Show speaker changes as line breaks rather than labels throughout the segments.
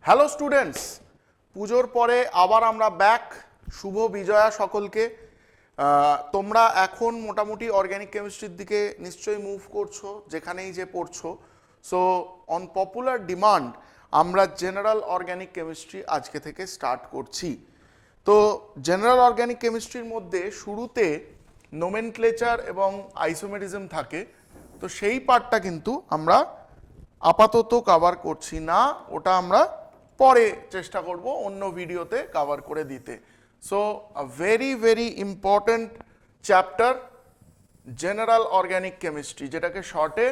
Hello students, পুজোর পরে আবার আমরা ব্যাক। শুভ বিজয়া সকলকে। তোমরা এখন মোটামুটি অর্গ্যানিক কেমিস্ট্রির দিকে নিশ্চয়ই মুভ করছো যেখানেই যে পড়ছো। সো অন পপুলার ডিমান্ড আমরা জেনারেল অর্গ্যানিক কেমিস্ট্রি আজকে থেকে স্টার্ট করছি। তো জেনারেল অর্গ্যানিক কেমিস্ট্রির মধ্যে শুরুতে নোমেনক্লেচার এবং আইসোমেরিজম থাকে। তো সেই পার্টটা কিন্তু আমরা আপাতত কভার করছি না, ওটা আমরা পরে চেষ্টা করব অন্য ভিডিওতে কভার করে দিতে। So a very very important chapter general organic chemistry, যেটাকে শর্টে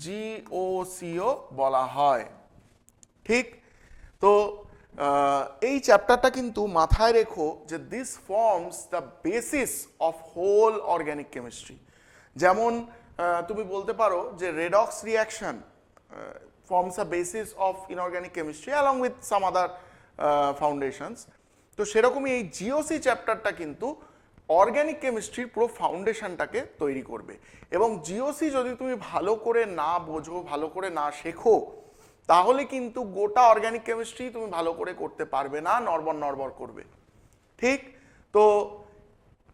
জিওসিও বলা হয়। ঠিক তো এই চ্যাপ্টারটা কিন্তু মাথায় রেখো যে this forms the basis of whole organic chemistry. যেমন তুমি বলতে পারো যে redox reaction forms a basis of inorganic chemistry along with some other foundations. তো সেরকমই এই জিওসি চ্যাপ্টারটা কিন্তু অর্গ্যানিক কেমিস্ট্রির পুরো ফাউন্ডেশনটাকে তৈরি করবে। এবং জিওসি যদি তুমি ভালো করে না বোঝো, ভালো করে না শেখো, তাহলে কিন্তু গোটা অর্গ্যানিক কেমিস্ট্রি তুমি ভালো করে করতে পারবে না, নড়বড় করবে। ঠিক তো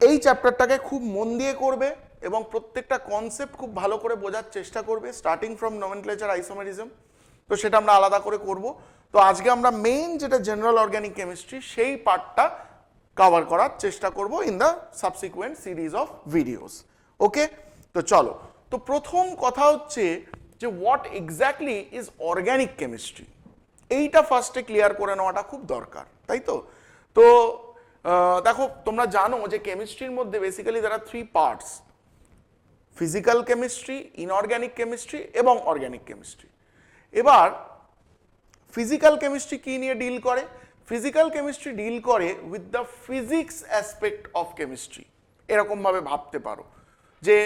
এই চ্যাপ্টারটাকে খুব মন দিয়ে করবে এবং প্রত্যেকটা কনসেপ্ট খুব ভালো করে বোঝার চেষ্টা করবে, স্টার্টিং ফ্রম নোমেনক্লেচার আইসোমেরিজম। তো সেটা আমরা আলাদা করে করব। তো আজকে আমরা মেইন যেটা জেনারেল অর্গ্যানিক কেমিস্ট্রি সেই পার্টটা কভার করার চেষ্টা করব in the subsequent series of videos. Okay, তো চলো। তো প্রথম কথা হচ্ছে যে what exactly is organic chemistry, এইটা ফার্স্টে ক্লিয়ার করে নেওয়াটা খুব দরকার, তাই তো? তো দেখো, তোমরা জানো যে কেমিস্ট্রির মধ্যে basically there are three parts: physical chemistry, inorganic chemistry এবং অর্গ্যানিক কেমিস্ট্রি। এবার ফিজিক্যাল কেমিস্ট্রি কি নিয়ে ডিল করে? ফিজিক্যাল কেমিস্ট্রি ডিল করে with the physics aspect of chemistry. এরকমভাবে ভাবতে পারো যে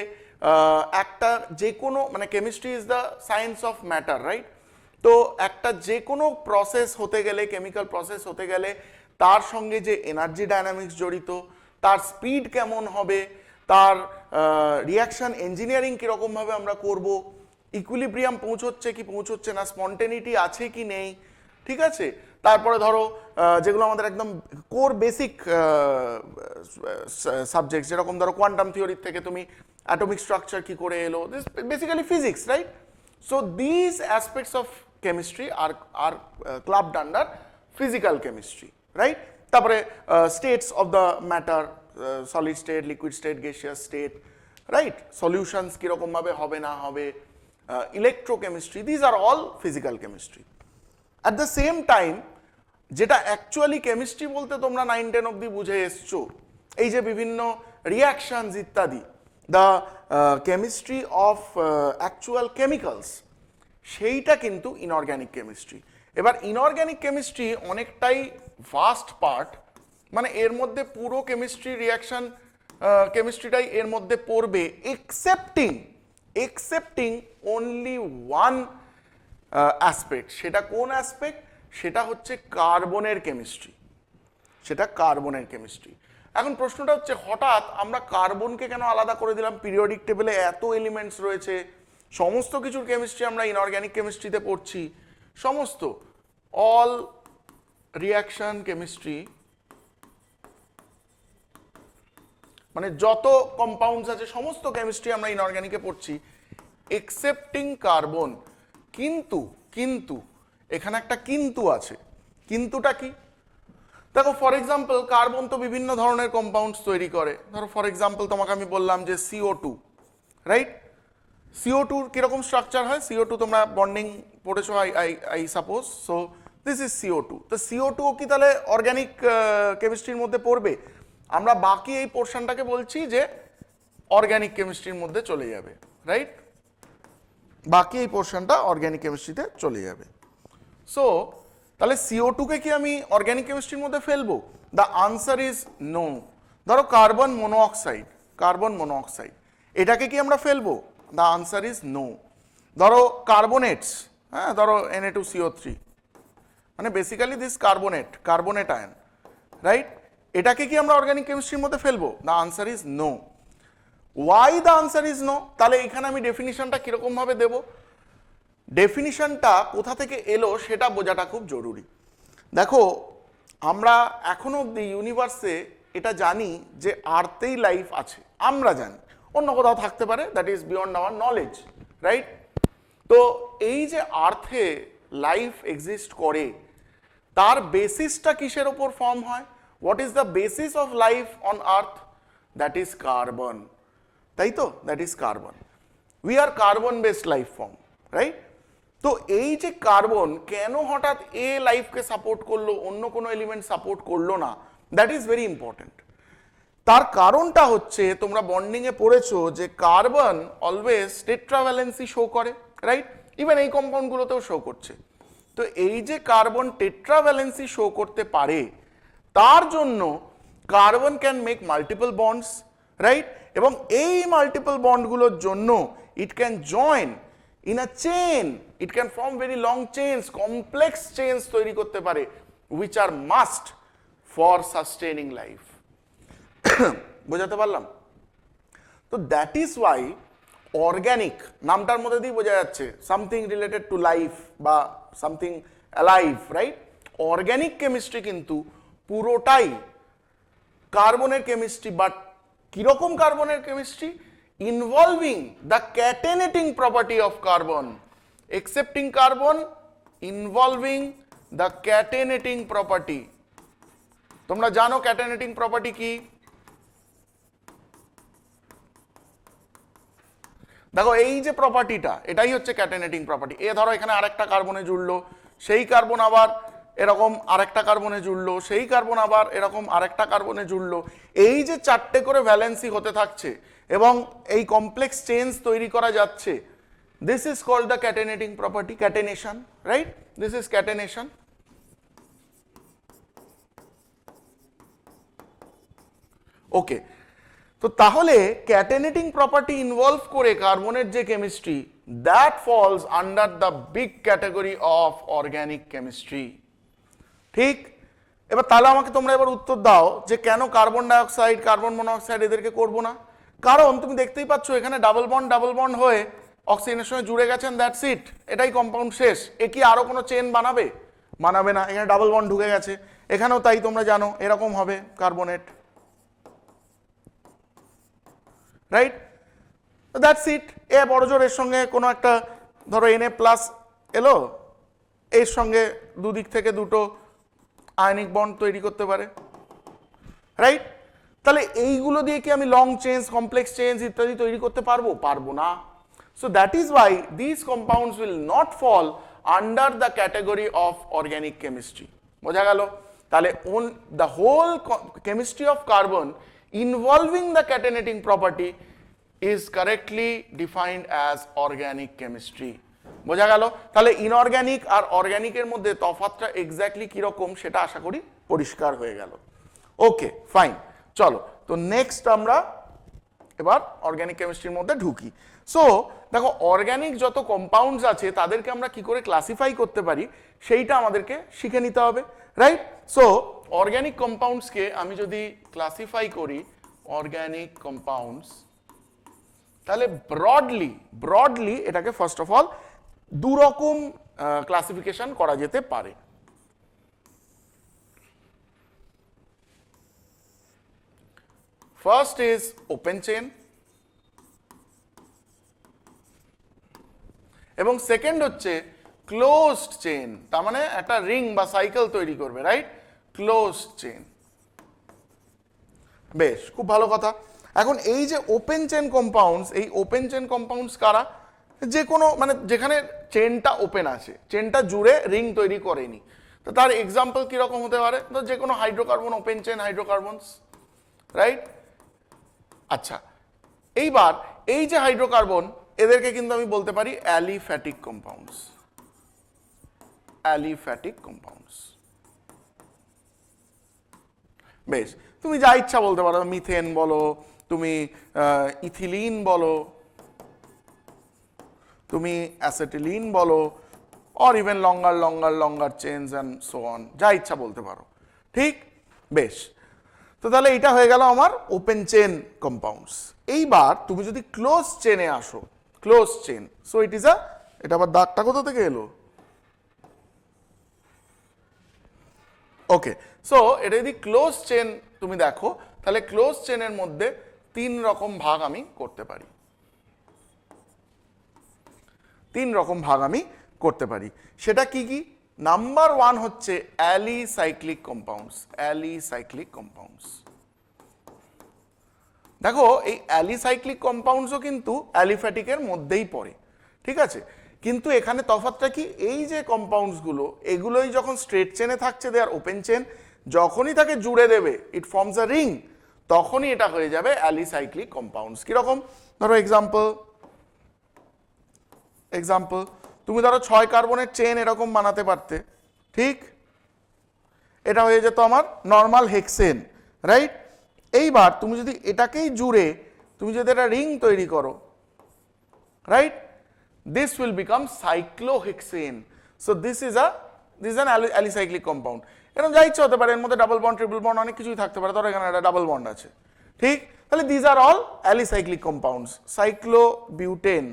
একটা যে কোনো, মানে chemistry is the science of matter, right? তো একটা যে কোনো প্রসেস হতে গেলে, কেমিক্যাল প্রসেস হতে গেলে তার সঙ্গে যে এনার্জি ডায়নামিক্স জড়িত, তার স্পিড কেমন হবে, তার রিয়াকশন ইঞ্জিনিয়ারিং কীরকমভাবে আমরা করব, ইকুইলিব্রিয়াম পৌঁছচ্ছে কি পৌঁছচ্ছে না, স্পন্টেনিটি আছে কি নেই, ঠিক আছে? তারপরে ধরো যেগুলো আমাদের একদম কোর বেসিক সাবজেক্ট, যেরকম ধরো কোয়ান্টাম থিওরির থেকে তুমি অ্যাটমিক স্ট্রাকচার কি করে এলো, this basically physics, right? So this aspects of chemistry are clubbed under physical chemistry, right? তারপরে states of the matter, solid state, liquid state, gaseous state, right? Solutions কীরকমভাবে হবে না হবে, electrochemistry, these are all physical chemistry. At the same time যেটা actually chemistry বলতে তোমরা 9-10 অব্দি বুঝে এসছো, এই যে বিভিন্ন রিয়াকশনস ইত্যাদি, the chemistry of actual chemicals, সেইটা কিন্তু ইনঅর্গ্যানিক কেমিস্ট্রি। এবার ইনঅর্গ্যানিক কেমিস্ট্রি অনেকটাই ভাস্ট পার্ট, মানে এর মধ্যে পুরো কেমিস্ট্রি রিয়াকশন কেমিস্ট্রিটাই এর মধ্যে পড়বে, excepting only one অ্যাসপেক্ট। সেটা কোন অ্যাসপেক্ট? সেটা হচ্ছে কার্বনের কেমিস্ট্রি, সেটা কার্বনের কেমিস্ট্রি। এখন প্রশ্নটা হচ্ছে, হঠাৎ আমরা কার্বনকে কেন আলাদা করে দিলাম? পিরিয়ডিক টেবিলে এত এলিমেন্টস রয়েছে, সমস্ত কিছুর কেমিস্ট্রি আমরা ইনঅর্গ্যানিক কেমিস্ট্রিতে পড়ছি, সমস্ত অল রিয়াকশন কেমিস্ট্রি, মানে যত কম্পাউন্ডস আছে সমস্ত কেমিস্ট্রি আমরা ইনঅর্গ্যানিকে পড়ছি, এক্সেপ্টিং কার্বন। কিন্তু এখানে একটা কিন্তু আছে। কিন্তুটা কি? দেখো, ফর এক্সাম্পল কার্বন তো বিভিন্ন ধরনের কম্পাউন্ডস তৈরি করে। ধরো ফর এক্সাম্পল তোমাকে আমি বললাম যে CO2, রাইট? CO2 কিরকম স্ট্রাকচার হয়? CO2 তোমরা বন্ডিং পড়েছো I suppose. So this is CO2। তো CO2 কি তাহলে অর্গ্যানিক কেমিস্ট্রির মধ্যে পড়বে? আমরা বাকি এই পোর্শনটাকে বলছি যে অর্গ্যানিক কেমিস্ট্রির মধ্যে চলে যাবে, রাইট? বাকি এই পোর্শনটা অর্গ্যানিক কেমিস্ট্রিতে চলে যাবে। সো তাহলে CO2 কে কি আমি অর্গ্যানিক কেমিস্ট্রির মধ্যে ফেলবো? The answer is no. ধরো কার্বন মনোঅক্সাইড, এটাকে কি আমরা ফেলবো? The answer is no. ধরো কার্বোনেটস, হ্যাঁ, ধরো Na2CO3, মানে basically this carbonate ion, right? এটাকে কি আমরা অর্গ্যানিক কেমিস্ট্রির মধ্যে ফেলবো? The answer is no. Why the answer is no? তাহলে এখানে আমি ডেফিনিশনটা কিরকম ভাবে দেব? ডেফিনিশনটা কোথা থেকে এলো সেটা বোঝাটা খুব জরুরি। দেখো আমরা এখনো অব্দি ইউনিভার্সে এটা জানি যে আর্থেই লাইফ আছে, আমরা জানি, অন্য কোথাও থাকতে পারে, that is beyond our knowledge, right? তো এই যে আর্থে লাইফ এক্সিস্ট করে তার বেসিসটা কিসের ওপর ফর্ম হয়? What is the basis of life on earth? That is carbon, তাই তো? That is carbon. We are carbon based life form, right? তো এই যে কার্বন কেন হঠাৎ এ লাইফকে সাপোর্ট করলো, অন্য কোনো এলিমেন্ট সাপোর্ট করলো না, দ্যাট ইজ ভেরি ইম্পর্টেন্ট। তার কারণটা হচ্ছে তোমরা বন্ডিংয়ে পড়েছো যে কার্বন অলওয়েজ টেট্রাভ্যালেন্সি শো করে, রাইট? ইভেন এই কম্পাউন্ডগুলোতেও শো করছে। তো এই যে কার্বন টেট্রাভ্যালেন্সি শো করতে পারে তার জন্য carbon can make multiple bonds, right? এবং এই মাল্টিপল বন্ডগুলোর জন্য it can join in a chain, it can form very long chains, complex chains তৈরি করতে পারে, which are must for sustaining life. বোঝাতে পারলাম? তো দ্যাট ইজ ওয়াই অর্গ্যানিক নামটার মধ্যে দিয়ে বোঝা যাচ্ছে সামথিং রিলেটেড টু লাইফ বা something alive, right? Organic chemistry কিন্তু পুরোটাই কার্বনের কেমিস্ট্রি, বাট কিরকম কার্বনের chemistry? Involving the catenating property of carbon, excepting carbon, involving the catenating property. তোমরা জানো ক্যাটেনেটিং প্রপার্টি কি? দেখো এই যে প্রপার্টিটা, এটাই হচ্ছে ক্যাটেনেটিং প্রপার্টি। এ ধরো এখানে আরেকটা কার্বনে জুড়লো, সেই কার্বন আবার এরকম আরেকটা কার্বনে জুড়লো, সেই কার্বন আবার এরকম আরেকটা কার্বনে জুড়লো, এই যে চারটে করে ভ্যালেন্সি হতে থাকছে এবং এই কমপ্লেক্স চেইনস তৈরি করা যাচ্ছে, this is called the catenating property, catenation, right? This is catenation. Okay, তো তাহলে ক্যাটেনেটিং প্রপার্টি ইনভলভ করে কার্বনের যে chemistry, that falls under the big category of organic chemistry. ঠিক? এবার তাহলে আমাকে তোমরা এবার উত্তর দাও যে কেন কার্বন ডাইঅক্সাইড, কার্বন মনোঅক্সাইড এদেরকে করবো না? কারণ তুমি দেখতেই পাচ্ছ এখানে ডাবল বন্ড হয়ে অক্সিজেনের সঙ্গে জুড়ে গেছেন, দ্যাটস ইট, এটাই কম্পাউন্ড শেষ। এ কি আরো কোনো চেন বানাবে? বানাবে না, এখানে ডাবল বন্ড ঢুকে গেছে। এখানেও তাই, তোমরা জানো এরকম হবে কার্বনেট, রাইট? That's it. এ বড় জোর এর সঙ্গে কোনো একটা ধরো Na প্লাস এলো, এর সঙ্গে দুদিক থেকে দুটো আয়নিক বন্ড তৈরি করতে পারে, রাইট? তাহলে এইগুলো দিয়ে কি আমি লং চেঞ্জ, কমপ্লেক্স চেঞ্জ ইত্যাদি তৈরি করতে পারবো? পারবো না। So that is why this compounds will not fall under the category of organic chemistry. বোঝা গেল? তাহলে the whole chemistry of carbon involving the catenating property is correctly defined as organic chemistry. বোঝা গেল? তাহলে ইনঅর্গ্যানিক আর অর্গ্যানিকের মধ্যে তফাৎটা exactly কিরকম সেটা আশা করি পরিষ্কার হয়ে গেল। ওকে, ফাইন, চলো তো নেক্সট আমরা এবার অর্গ্যানিক কেমিস্ট্রির মধ্যে ঢুকি। সো দেখো অর্গ্যানিক যত কম্পাউন্ডস আছে তাদেরকে আমরা কি করে ক্লাসিফাই করতে পারি সেইটা আমাদেরকে শিখে নিতে হবে, রাইট? সো অর্গ্যানিক কম্পাউন্ডসকে আমি যদি ক্লাসিফাই করি অর্গ্যানিক কম্পাউন্ডস, তাহলে ব্রডলি এটাকে ফার্স্ট অফ অল দু রকম ক্লাসিফিকেশন করা যেতে পারে। ফার্স্ট ইজ ওপেন চেন এবং সেকেন্ড হচ্ছে ক্লোজড চেন, তার মানে একটা রিং বা সাইকেল তৈরি করবে, রাইট? Closed chain. বেশ, খুব ভালো কথা। এখন এই যে ওপেন চেন কম্পাউন্ডস, এই ওপেন চেন কম্পাউন্ডস কারা? যে কোনো মানে যেখানে চেনটা ওপেন আছে, চেনটা জুড়ে রিং তৈরি করেনি। তো তার এক্সাম্পল কিরকম হতে পারে? তো যে কোনো hydrocarbon, open chain hydrocarbons, right? আচ্ছা, এইবার এই যে হাইড্রোকার্বন এদেরকে কিন্তু আমি বলতে পারি অ্যালিফ্যাটিক কম্পাউন্ডস, অ্যালিফ্যাটিক কম্পাউন্ডস। বেশ, তুমি যা ইচ্ছা বলতে পারো, মিথেন বলো, তুমি ইথিলিন বলো, তুমি অ্যাসেটিলিন বলো, or even longer chains and so on, যা ইচ্ছা বলতে পারো, ঠিক? বেশ, তো তাহলে এটা হয়ে গেল আমার ওপেন চেন কম্পাউন্ডস। এইবার তুমি যদি ক্লোজ চেনে আসো, close chain, so it is এটা আবার দাগটা কোথা থেকে এলো? ওকে, সো এটা যদি ক্লোজ চেন তুমি দেখো, তাহলে ক্লোজ চেনের মধ্যে 3 রকম ভাগ আমি করতে পারি, 3 রকম ভাগ আমি করতে পারি। সেটা কি কি? নাম্বার 1 হচ্ছে অ্যালিসাইক্লিক কম্পাউন্ডস, অ্যালিসাইক্লিক কম্পাউন্ডস। দেখো এই অ্যালিসাইক্লিক কম্পাউন্ডসও কিন্তু অ্যালিফ্যাটিকের মধ্যেই পড়ে, ঠিক আছে, কিন্তু এখানে তফাৎটা কি, এই যে কম্পাউন্ডসগুলো এগুলোই যখন স্ট্রেট চেনে থাকছে দে আর ওপেন চেন, যখনই তাকে জুড়ে দেবে ইট ফর্মস আ রিং, তখনই এটা হয়ে যাবে অ্যালিসাইক্লিক কম্পাউন্ডস। কিরকম? ধরো এক্সাম্পল তুমি ধরো 6 কার্বনের চেন এরকম বানাতে পারতে, ঠিক, এটা হয়ে যেত আমার নর্মাল হেক্সেন, রাইট। এইবার তুমি যদি এটাকেই জুড়ে তুমি যদি একটা রিং তৈরি করো, right, this will become cyclohexane. So this is an alicyclic compound. এরকম যা ইচ্ছা হতে পারে, এর মধ্যে ডাবল বন্ড, ট্রিপল বন্ড, অনেক কিছুই থাকতে পারে, ধরো এখানে একটা ডাবল বন্ড আছে, ঠিক, তাহলে these are all alicyclic compounds. Cyclobutane,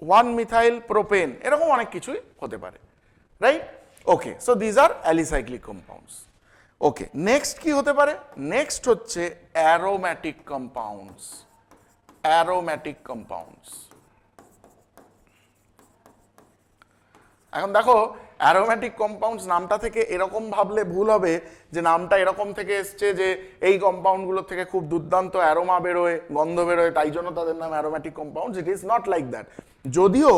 1-methyl propane, এরকম অনেক কিছুই হতে পারে, right. Okay, so these are alicyclic compounds. Okay, next কি হতে পারে? নেক্সট হচ্ছে অ্যারোম্যাটিক কম্পাউন্ডস, অ্যারোম্যাটিক কম্পাউন্ডস। এখন দেখো অ্যারোম্যাটিক কম্পাউন্ডস নামটা থেকে এরকম ভাবলে ভুল হবে যে নামটা এরকম থেকে এসছে যে এই কম্পাউন্ডগুলোর থেকে খুব দুর্দান্ত অ্যারোমা বেরোয়, গন্ধ বেরোয়, তাই জন্য তাদের নাম aromatic compounds. It is not like that. যদিও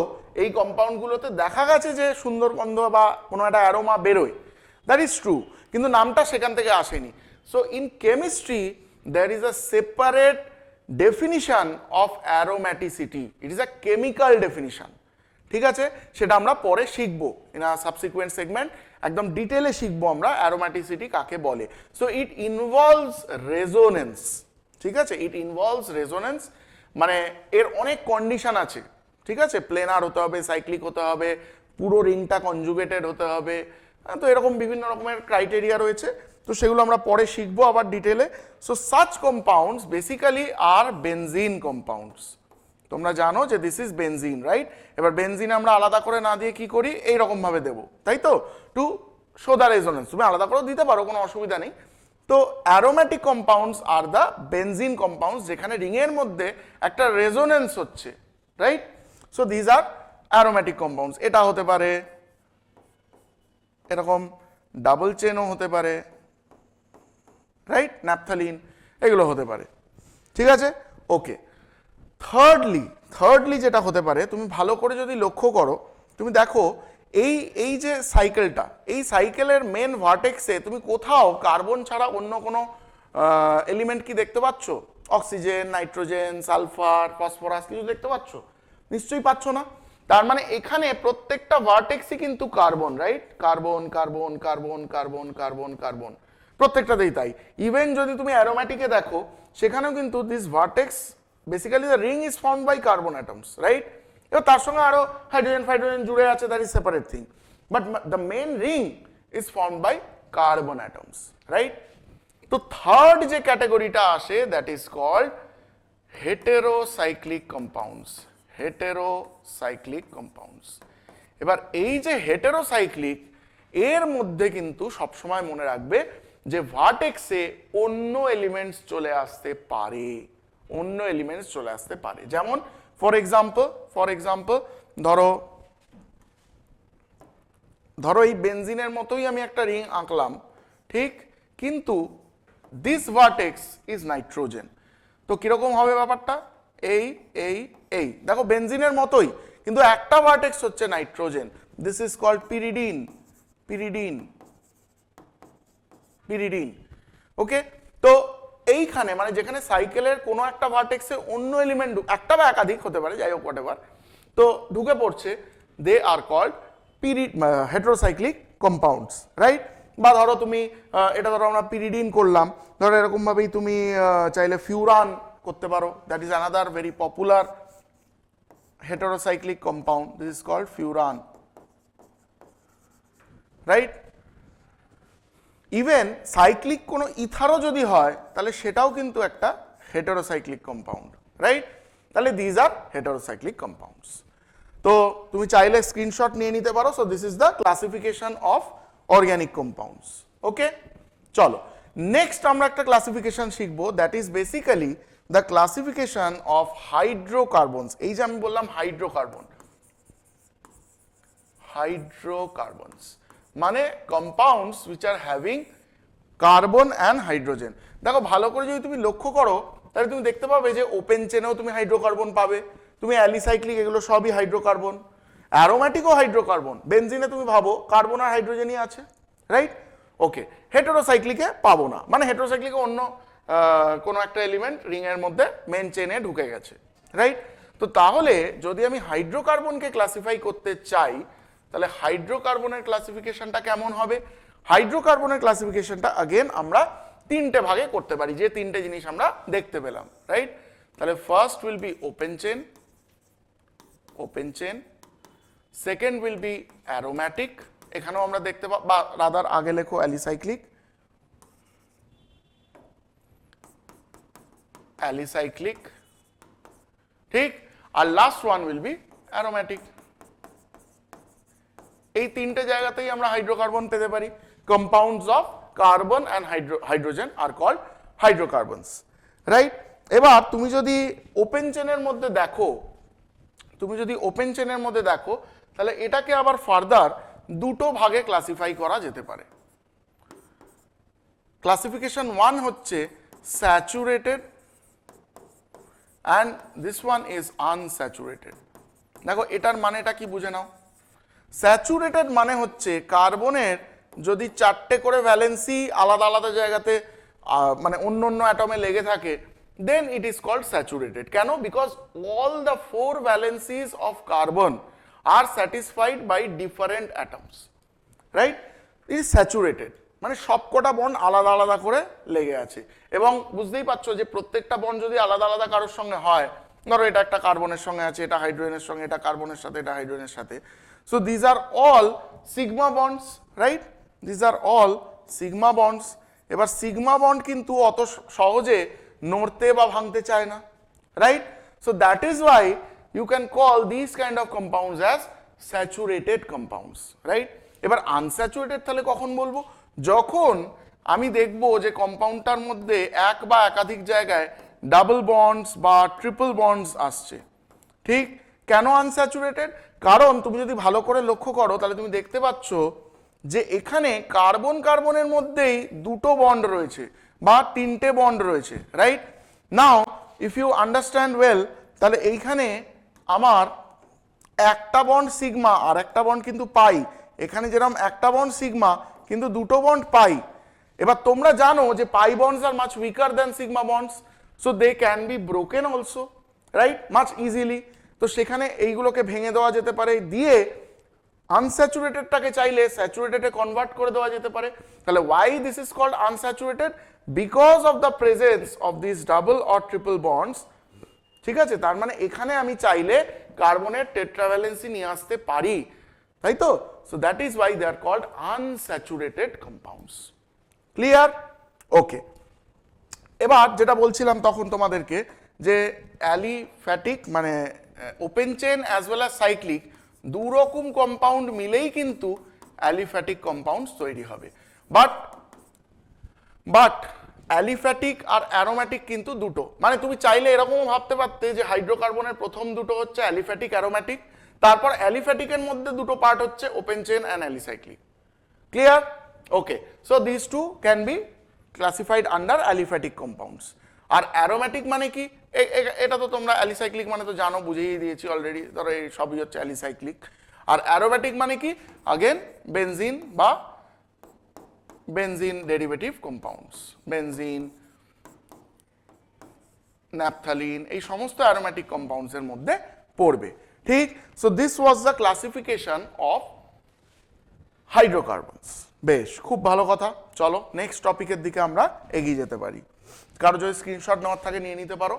এই কম্পাউন্ডগুলোতে দেখা গেছে যে সুন্দর গন্ধ বা কোনো একটা অ্যারোমা বেরোয়, দ্যাট ইজ ট্রু, কিন্তু নামটা সেখান থেকে আসেনি। So in chemistry there is a separate definition of aromaticity, it is a chemical definition, ঠিক আছে, সেটা আমরা পরে শিখবো ইন আ সাবসিকুয়েন্ট সেগমেন্ট, একদম ডিটেলে শিখবো আমরা অ্যারোম্যাটিসিটি কাকে বলে। সো ইট ইনভলভস রেজোনেন্স, ঠিক আছে, ইট ইনভলভস রেজোনেন্স, মানে এর অনেক কন্ডিশন আছে, ঠিক আছে, প্লেনার হতে হবে, সাইক্লিক হতে হবে, পুরো রিংটা কনজুগেটেড হতে হবে, তো এরকম বিভিন্ন রকমের ক্রাইটেরিয়া রয়েছে, তো সেগুলো আমরা পরে শিখবো আবার ডিটেলে। সো সাচ কম্পাউন্ডস বেসিক্যালি আর বেনজিন কম্পাউন্ডস। তোমরা জানো যে দিস ইজ বেনজিন, রাইট। এবার বেনজিন আমরা আলাদা করে না দিয়ে কি করি, এইরকম ভাবে দেবো, তাই তো, টু শো দ্য রেজোনেন্স। তুমি আলাদা করে দিতে পারো, কোনো অসুবিধা নেই। তো aromatic compounds are the benzene compounds, যেখানে রিংয়ের মধ্যে একটা রেজোনেন্স হচ্ছে, right. So these are aromatic compounds. এটা হতে পারে এরকম ডাবল চেনও হতে পারে, রাইট, ন্যাপথালিন, এগুলো হতে পারে, ঠিক আছে। ওকে, থার্ডলি যেটা হতে পারে, তুমি ভালো করে যদি লক্ষ্য করো, তুমি দেখো এই যে সাইকেলটা, এই সাইকেলের মেন ভার্টেক্সে তুমি কোথাও কার্বন ছাড়া অন্য কোনো এলিমেন্ট কি দেখতে পাচ্ছ? অক্সিজেন, নাইট্রোজেন, সালফার, ফসফরাস কিছু দেখতে পাচ্ছ? নিশ্চয়ই পাচ্ছ না। তার মানে এখানে প্রত্যেকটা ভার্টেক্সই কিন্তু carbon, right, carbon carbon carbon carbon carbon carbon, প্রত্যেকটাতেই তাই। ইভেন যদি তুমি অ্যারোম্যাটিকে দেখো, সেখানেও কিন্তু this vertex basically the ring is formed by carbon atoms, right. এবার তার সঙ্গে আরো হাইড্রোজেন জুড়ে আছে, that is separate thing, but the main ring is formed by carbon atoms, right. তো থার্ড যে ক্যাটাগরিটা আসে, that is called heterocyclic compounds, heterocyclic compounds. এবার এই যে হেটেরোসাইক্লিক, এর মধ্যে কিন্তু সবসময় মনে রাখবে যে ভার্টেক্সে অন্য এলিমেন্টস চলে আসতে পারে, অন্য এলিমেন্টস চলে আসতে পারে। যেমন ফর এক্সাম্পল ধরো এই বেনজিনের মতোই আমি একটা রিং আঁকলাম, ঠিক, কিন্তু দিস ভার্টেক্স ইজ নাইট্রোজেন। তো কিরকম হবে ব্যাপারটা? এই দেখো বেনজিনের মতোই, কিন্তু একটা ভার্টেক্স হচ্ছে nitrogen, this is called pyridine. Okay, তো এইখানে মানে যেখানে সাইকেলের কোনো একটা ভার্টেক্সে অন্য এলিমেন্ট একটা বা একাধিক হতে পারে, যাই হোক হোয়াটএভার, তো ঢুকে পড়ছে, they are called heterocyclic compounds, right. বা ধরো তুমি এটা ধরো আমরা পিরিডিন করলাম, ধরো এরকম ভাবেই তুমি চাইলে ফিউরান করতে পারো, that is another very popular heterocyclic compound, this is called furan, right. Even cyclic কোনো ইথারও যদি হয়, তাহলে সেটাও কিন্তু একটা হেটেরোসাইক্লিক কম্পাউন্ড, রাইট। তাহলে দিজ আর হেটেরোসাইক্লিক কম্পাউন্ডস। তো তুমি চাইলে স্ক্রিনশট নিয়ে নিতে পারো। So this is the classification of organic compounds. Okay, চলো নেক্সট আমরা একটা ক্লাসিফিকেশন শিখবো, that is basically the classification of hydrocarbons. এই যে আমি বললাম হাইড্রোকার্বন, হাইড্রোকার্বনস মানে compounds which are having carbon and hydrogen. দেখো ভালো করে যদি তুমি লক্ষ্য করো তাহলে তুমি দেখতে পাবে যে ওপেন চেনেও তুমি হাইড্রোকার্বন পাবে, তুমি অ্যালিসাইক্লিক এগুলো সবই হাইড্রোকার্বন, অ্যারোম্যাটিকও হাইড্রোকার্বন। বেনজিনে তুমি ভাবো কার্বন আর হাইড্রোজেনই আছে, রাইট? ওকে, হেটেরোসাইক্লিকে পাবো না, মানে হেটেরোসাইক্লিকে অন্য কোনো একটা এলিমেন্ট রিং এর মধ্যে মেন চেনে ঢুকে গেছে, রাইট? তো তাহলে যদি আমি হাইড্রোকার্বনকে ক্লাসিফাই করতে চাই তাহলে হাইড্রোকার্বনের ক্লাসিফিকেশনটা কেমন হবে? হাইড্রোকার্বনের ক্লাসিফিকেশনটা अगेन আমরা তিনটে ভাগে করতে পারি, যে তিনটে জিনিস আমরা দেখতে পেলাম, রাইট? তাহলে first will be open chain, open chain. Second will be aromatic, এখানেও আমরা দেখতে পাবো, বা রাদার আগে লেখো অ্যালিসাইক্লিক, অ্যালিসাইক্লিক, ঠিক? আর last one will be aromatic. এই তিনটে জায়গাতেই আমরা হাইড্রোকার্বন পেতে পারি। Compounds of carbon and hydrogen are called hydrocarbons, right? এবার তুমি যদি ওপেন চেনের মধ্যে দেখো, তুমি যদি ওপেন চেনের মধ্যে দেখো তাহলে এটাকে আবার ফার্দার দুটো ভাগে ক্লাসিফাই করা যেতে পারে। ক্লাসিফিকেশন 1 হচ্ছে saturated and this one is unsaturated. দেখো এটার মানেটা কি বুঝে নাও। স্যাচুরেটেড মানে হচ্ছে কার্বনের যদি 4টে করে ভ্যালেন্সি আলাদা আলাদা জায়গাতে মানে অন্য অন্য অ্যাটমে লেগে থাকে, then it is called saturated. কেন? Because all the 4 valencies of carbon are satisfied by different atoms, right? It is saturated মানে সবকটা বন্ড আলাদা আলাদা করে লেগে আছে, এবং বুঝতেই পারছো যে প্রত্যেকটা বন্ড যদি আলাদা আলাদা কারোর সঙ্গে হয়, ধরো এটা একটা কার্বনের সঙ্গে আছে, এটা হাইড্রোজেনের সঙ্গে, এটা কার্বনের সাথে, এটা হাইড্রোজেনের সাথে, so these are all sigma bonds, right? These are all sigma bonds. এবার সিগমা বন্ড কিন্তু অত সহজে নড়তে বা ভাঙতে চায় না, right? So that is why you can call this kind of compounds as saturated compounds, right? এবার আনস্যাচুরেটেড তাহলে কখন বলবো? যখন আমি দেখব যে কম্পাউন্ডটার মধ্যে এক বা একাধিক জায়গায় ডাবল বন্ডস বা ট্রিপল বন্ডস আসছে, ঠিক? কেন আনস্যাচুরেটেড? কারণ তুমি যদি ভালো করে লক্ষ্য করো তাহলে তুমি দেখতে পাচ্ছ যে এখানে কার্বন কার্বনের মধ্যেই দুটো বন্ড রয়েছে বা তিনটে বন্ড রয়েছে, right? Now if you understand well, তাহলে এইখানে আমার একটা বন্ড সিগমা আর একটা বন্ড কিন্তু পাই, এখানে যেরকম একটা বন্ড সিগমা কিন্তু দুটো বন্ড পাই। এবার তোমরা জানো যে pi bonds are much weaker than sigma bonds, so they can be broken also, right? Much easily. তো সেখানে এইগুলোকে ভেঙে দেওয়া যেতে পারে, দিয়ে আনস্যাচুরেটেডটাকে চাইলে স্যাচুরেটেডে কনভার্ট করে দেওয়া যেতে পারে। তাহলে why this is called unsaturated? Because of the presence of this double or triple bonds, ঠিক আছে? তার মানে এখানে আমি চাইলে কার্বনের টেট্রাভ্যালেন্সি নিয়ে আসতে পারি, তাই তো? So that is why they are called unsaturated compounds. Clear? Okay, এবার যেটা বলছিলাম তখন তোমাদেরকে যে অ্যালিফ্যাটিক মানে open chain as well as cyclic দুরকম কম্পাউন্ড মিলেই কিন্তু অ্যালিফ্যাটিক কম্পাউন্ডস তৈরি হবে। বাট অ্যালিফ্যাটিক আর অ্যারোম্যাটিক কিন্তু দুটো, মানে তুমি চাইলে এরকমও ভাবতে পারতে যে হাইড্রোকার্বনের প্রথম দুটো হচ্ছে অ্যালিফ্যাটিক অ্যারোম্যাটিক, তারপর অ্যালিফ্যাটিকের মধ্যে দুটো পার্ট হচ্ছে open chain and alicyclic. Clear? Okay, so this two can be classified under aliphatic compounds. আর অ্যারোম্যাটিক মানে কি? এটা তো তোমরা অ্যালিসাইক্লিক মানে তো জানো, বুঝিয়ে দিয়েছি অলরেডি, ধরো এই সবই হচ্ছে অ্যালিসাইক্লিক। আর অ্যারোম্যাটিক মানে কি? আগেন বেনজিন বা benzene derivative compounds, benzene, naphthalene, এই সমস্ত অ্যারোম্যাটিক কম্পাউন্ডস এর মধ্যে পড়বে, ঠিক? So this was the classification of hydrocarbons. বেশ, খুব ভালো কথা। চলো নেক্সট টপিকের দিকে আমরা এগিয়ে যেতে পারি। কারো যদি স্ক্রিনশট নেওয়ার থাকে নিয়ে নিতে পারো।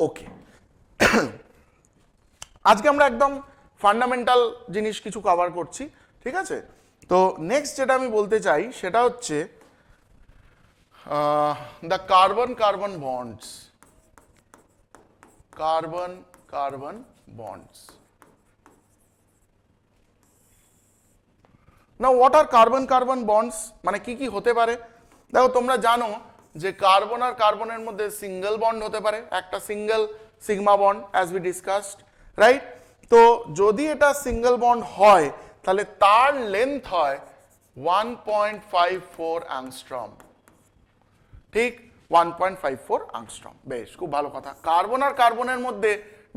ওকে, আজকে আমরা একদম ফান্ডামেন্টাল জিনিস কিছু কভার করছি, ঠিক আছে? তো নেক্সট যেটা আমি বলতে চাই সেটা হচ্ছে the carbon carbon bonds, carbon carbon bonds. না what are carbon carbon bonds, মানে কি কি হতে পারে? দেখো তোমরা জানো যে কার্বন আর কার্বনের মধ্যে সিঙ্গেল বন্ড হতে পারে, একটা single sigma bond as we discussed, right? তো যদি এটা সিঙ্গেল বন্ড হয় তাহলে তার লেন্থ হয় 1.54 অ্যাংস্ট্রম, ঠিক 1.54 অ্যাংস্ট্রম। বেশ, খুব ভালো কথা। কার্বন আর কার্বনের মধ্যে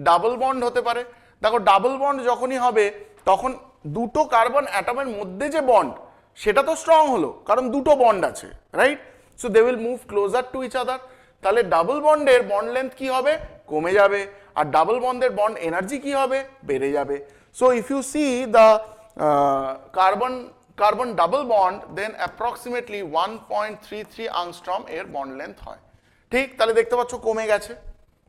ডাবল বন্ড হতে পারে। দেখো ডাবল বন্ড যখনই হবে তখন দুটো কার্বন অ্যাটমের মধ্যে যে বন্ড সেটা তো স্ট্রং হলো, কারণ দুটো বন্ড আছে, right? So they will move closer to each other. তাহলে ডাবল বন্ডের বন্ড লেন্থ কি হবে? কমে যাবে। আর ডাবল বন্ডের বন্ড এনার্জি কি হবে? বেড়ে যাবে। So if you see the carbon carbon double bond, then approximately 1.33 angstrom এর বন্ড লেন্থ হয়, ঠিক? তাহলে দেখতে পাচ্ছ কমে গেছে।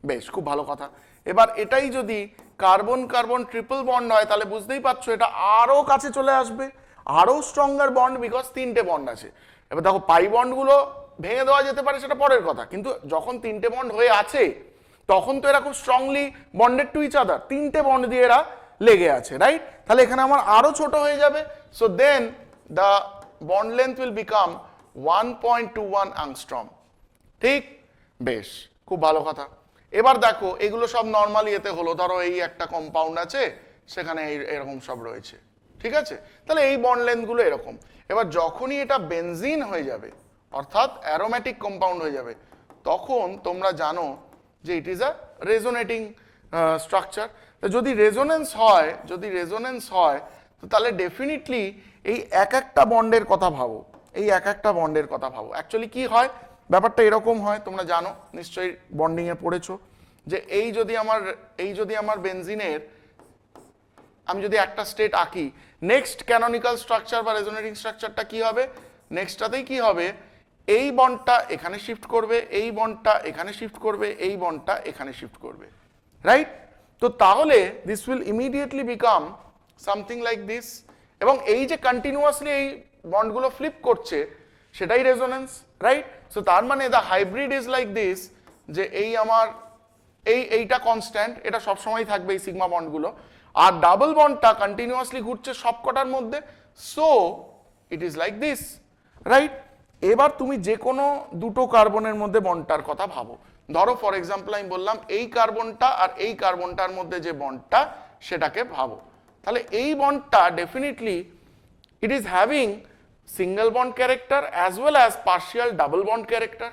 বেশ, খুব ভালো কথা। এবার এটাই যদি কার্বন কার্বন ট্রিপল বন্ড হয় তাহলে বুঝতেই পারছো এটা আরো কাছে চলে আসবে, আরো স্ট্রঙ্গার বন্ড, বিকজ তিনটে বন্ড আছে। এবার দেখো পাই বন্ডগুলো ভেঙে দেওয়া যেতে পারে, সেটা পরের কথা, কিন্তু যখন তিনটে বন্ড হয়ে আছে তখন তো এরা খুব strongly bonded to each other, তিনটে বন্ড দিয়ে এরা লেগে আছে, রাইট? তাহলে এখানে আমার আরো ছোট হয়ে যাবে। So then the bond length will become 1.21 angstrom, ঠিক? বেশ, খুব ভালো কথা। এবার দেখো এগুলো সব নর্মালি এতে হলো, ধরো এই একটা কম্পাউন্ড আছে সেখানে এরকম সব রয়েছে, ঠিক আছে? তাহলে এই বন্ড লেন্থগুলো এরকম। এবার যখনই এটা বেনজিন হয়ে যাবে, অর্থাৎ অ্যারোম্যাটিক কম্পাউন্ড হয়ে যাবে, তখন তোমরা জানো যে ইট ইজ আ রেজোনেটিং স্ট্রাকচার। যদি রেজোনেন্স হয়, যদি রেজোনেন্স হয় তো তাহলে ডেফিনেটলি এই এক একটা বন্ডের কথা ভাবো, এই এক একটা বন্ডের কথা ভাবো। অ্যাকচুয়ালি কি হয়, ব্যাপারটা এরকম হয়, তোমরা জানো নিশ্চয়ই বন্ডিং এ পড়েছো, যে এই যদি আমার বেনজিনের আমি যদি একটা স্টেট আঁকি, নেক্সট ক্যানোনিক্যাল স্ট্রাকচার বা রেজোনেটিং স্ট্রাকচারটা কি হবে? নেক্সটটাতেই কি হবে, এই বন্ডটা এখানে শিফট করবে, এই বন্ডটা এখানে শিফট করবে, এই বন্ডটা এখানে শিফট করবে, রাইট? তো তাহলে this will immediately become something like this. এবং এই যে কন্টিনিউয়াসলি এই বন্ডগুলো ফ্লিপ করছে সেটাই রেজোনেন্স, রাইট? সো তার মানে the hybrid is like this, যে এই আমার এইটা কনস্ট্যান্ট, এটা সবসময় থাকবে এই সিগমা বন্ডগুলো, আর ডাবল বন্ডটা কন্টিনিউয়াসলি ঘুরছে সবকটার মধ্যে। So it is like this, right? এবার তুমি যে কোনো দুটো কার্বনের মধ্যে বন্ডটার কথা ভাবো। ধরো ফর এক্সাম্পল আমি বললাম এই কার্বনটা আর এই কার্বনটার মধ্যে যে বন্ডটা সেটাকে ভাবো, তাহলে এই বন্ডটা definitely it is having single bond character as well as partial double bond character,